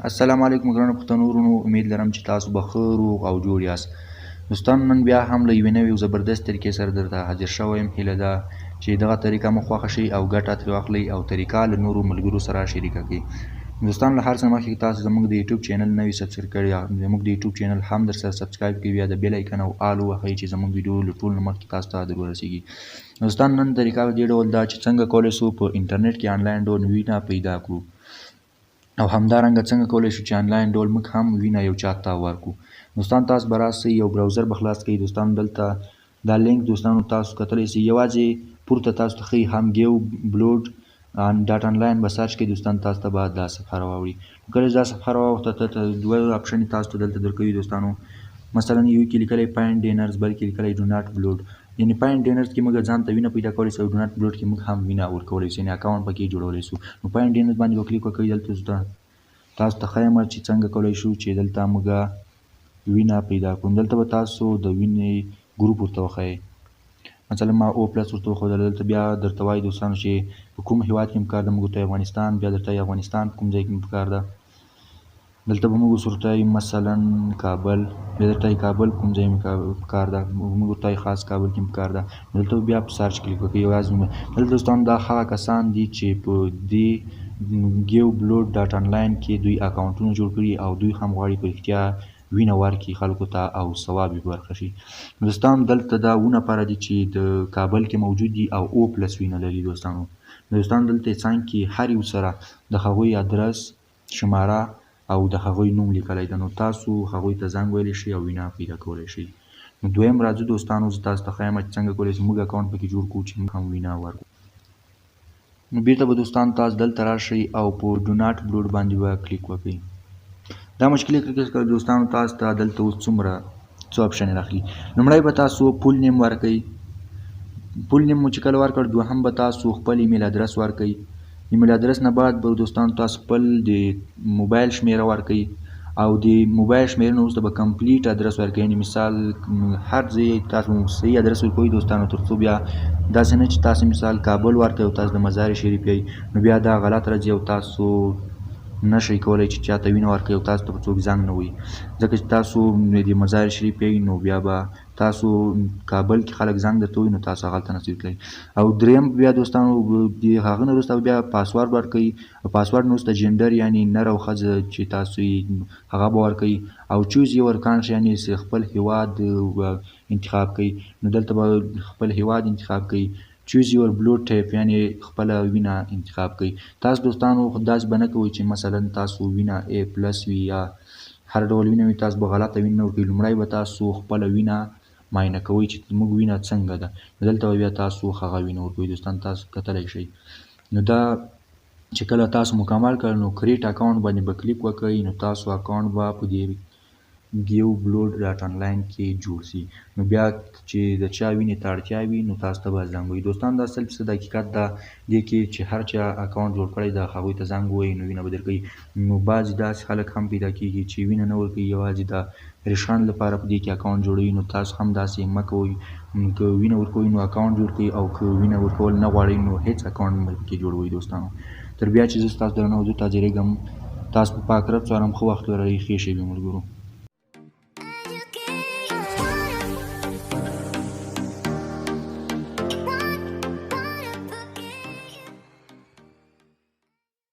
السلام علیکم ګرانو پښتنو ورونو، امید لرم چې تاسو به ښه روغ او جوړ یاست. دوستانو، نن بیا هم له یوې نوې او زبردست طریقې سره درته حاضر شوی یم. هیله ده چې دغه طریقه مو خوښه شي او ګټه ترې واخلئ او طریقه له نورو ملګرو سره شریکه کړئ. دوستانو، له هر څه مخکې تاسو زموږ د یوټیوب چینل نوي سبسکرایب کړئ، زموږ د یوټیوب چینل هم درسره سبسکرایب کړئ، بیا د بیل ایکن او آل ووهئ چې زموږ ویډیو له ټولو نه مخکې تاسو ته در ورسیږي. دوستانو، نن طریقه په دې ډول ده چې څنګه کولی شو په انټرنیټ کې آنلاین ډول وینه پیدا کړو، او همدارنګه څنګه کولی شو چې آنلاین ډول موږ هم وینه یو چا ته ورکړو. دوستان، تاسو به راسئ، یو براوزر به خلاص کړئ. دوستانو، دلته دا لینک دوستانو تاسو کتلی سئ، یوازې پورته تاسو ته ښیي هم ګیو بلوډ ډاټ آنلاین به سرچ کړئ. دوستان، تاسو ته به دا صفحه راوړي. کله چې دا صفحه راوړته دلته دوه آپشن تاسو ته دلته درکوي. دوستانو، مثلا یو کې لیکلی پاینټ ډینرز، بل کې لیکلی ډو ناټ بلوډ. یعنې پاینټ ډینرز کې موږ ځان ته وینه پیدا کولی سو، او ډو ناټ بلوډ کې موږ هم وینه ورکولی سو، یعنې اکاونټ پکې جوړولی سو. نو پاینټ ډینرز باندې به کلیک وکړئ. دلته تاسو ته ښیم چې څنګه کولی شو چې دلته موږ وینه پیدا کړو. دلته به تاسو د وینې ګروپ ورته وښیئ. مثلا ما او پلس ورته وښودله. دلته بیا درته وایي دوستانو چې په کوم هیواد کې پکار ده. موږ ورته افغانستان، بیا درته وایي افغانستان په کوم ځای کې پکار ده. دلته به موږ ورته وایي مثلا کابل، بیا درته وایي کابل کوم ځای پکار ده. موږ ورته وایي خاص کابل کې پکار ده. دلته بیا په سرچ کلیک وکړئ. یوازې دلته دوستانو دا هغه کسان دي چې په دې ګیو بلوډ ډاټ آنلاین کې دوی اکاونټونه جوړ کړي، او دوی هم غواړي په رښتیا وینه ورکړي خلکو ته او ثواب یې ورکړه شي. دوستانو، دلته دا اوونه پاره دي چې د کابل کې موجود دي او او پلس وینه لري. دوستانو، دلته څنګ کې هر یو سره د هغوی ادرس، شماره او د هغوی نوم لیکلی ده. نو تاسو هغوی ته زنګ ویلی شئ او وینه پیدا کولی شئ. نو دویم راځو دوستانو، زه تاسو ته ښیم چې څنګه کولی شو موږ اکاونټ پکې جوړ کړو چې موږ هم وینه ورکړو. نو بیرته به دوستانو تاسو دلته راشئ او په ډو ناټ بلوډ باندې به کلیک وکړئ. دا مشکلې کلیک کړئ. دوستانو، تاسو ته دلته اوس څو آپشن راخلي. لومړی به تاسو فول نیم ورکئ. فول نیم مو چې کله ورکړ، دوهم به تاسو خپل ایمیل ادرس ورکئ. ایمیل ادرس نه بعد به دوستانو تاسو خپل د موبایل شمیره ورکئ، او د موبایل شمیرې نه وروسته به کمپلیټ ادرس ورکئ. یعنې مثال هر ځای تاسو صحیح ادرس ورکوئ دوستانو، تر څو بیا داسې نه چې تاسو مثال کابل ورکئ او تاسو د مزار شریف یئ، نو بیا دا غلط راځي او تاسو نشئ کولی چې چاته وینه ورکړئ او تاسو ته به څوک زنګ نه وهي. ځکه چې تاسو د مزار شریف یئ، نو بیا به تاسو کابل کې خلک زنګ درته ووهي، نو تاسو هغلته نشئ تللی. او دریم بیا دوستانو، د هغه نه وروسته بیا پاسورډ ورکوئ. پاسورډ نه وروسته جنډر یعنې نر او ښځه چې تاسو یې هغه به ورکوئ، او چوز یور کانټري یعنې خپل هیواد انتخاب کړئ. نو دلته به خپل هیواد انتخاب کړئ. چوز یور بلوډ ټایپ یعنې خپله وینه انتخاب کړئ. تاسو دوستانو داسې به نه کوئ چې مثلا تاسو وینه A پلس وي یا هر ډول وینه وي، تاسو به غلطه وینه نه ورکوئ. لومړی به تاسو خپله وینه معاینه کوئ چې زموږ وینه څنګه ده. نو دلته به بیا تاسو هغه وینه ورکوئ. دوستان، تاسو کتلی شئ. نو دا چې کله تاسو مکمل کړل، نو کریټ اکاونټ باندې به کلیک وکړئ. نو تاسو اکاونټ به په دې ګیو بلوډ ډاټ آنلاین کې جوړ شي. نو بیا چې د چا وینې ته اړتیا وي، نو تاسو ته به زنګ وهي. دوستان، دا 100% حقیقت ده دې کې چې هر چا اکاونټ جوړ کړی ده، هغوی ته زنګ ووهئ نو وینه به درکوي. نو بعضې داسې خلک هم پیدا کېږي چې وینه نه ورکوي، یوازې د ریشخند لپاره په دې کې اکاونټ جوړوي. نو تاسو هم داسې مه کوئ. که وینه ورکوئ نو اکاونټ جوړ کړئ، او که وینه ورکول نه غواړئ نو هېڅ اکاونټ مه پکې جوړوئ. دوستانو، تر بیا چې زه ستاسو درنه حضور ته حاضرېږم، تاسو په پاک رب سپارم. ښه وخت ولرئ. ښې شېبې ملګرو.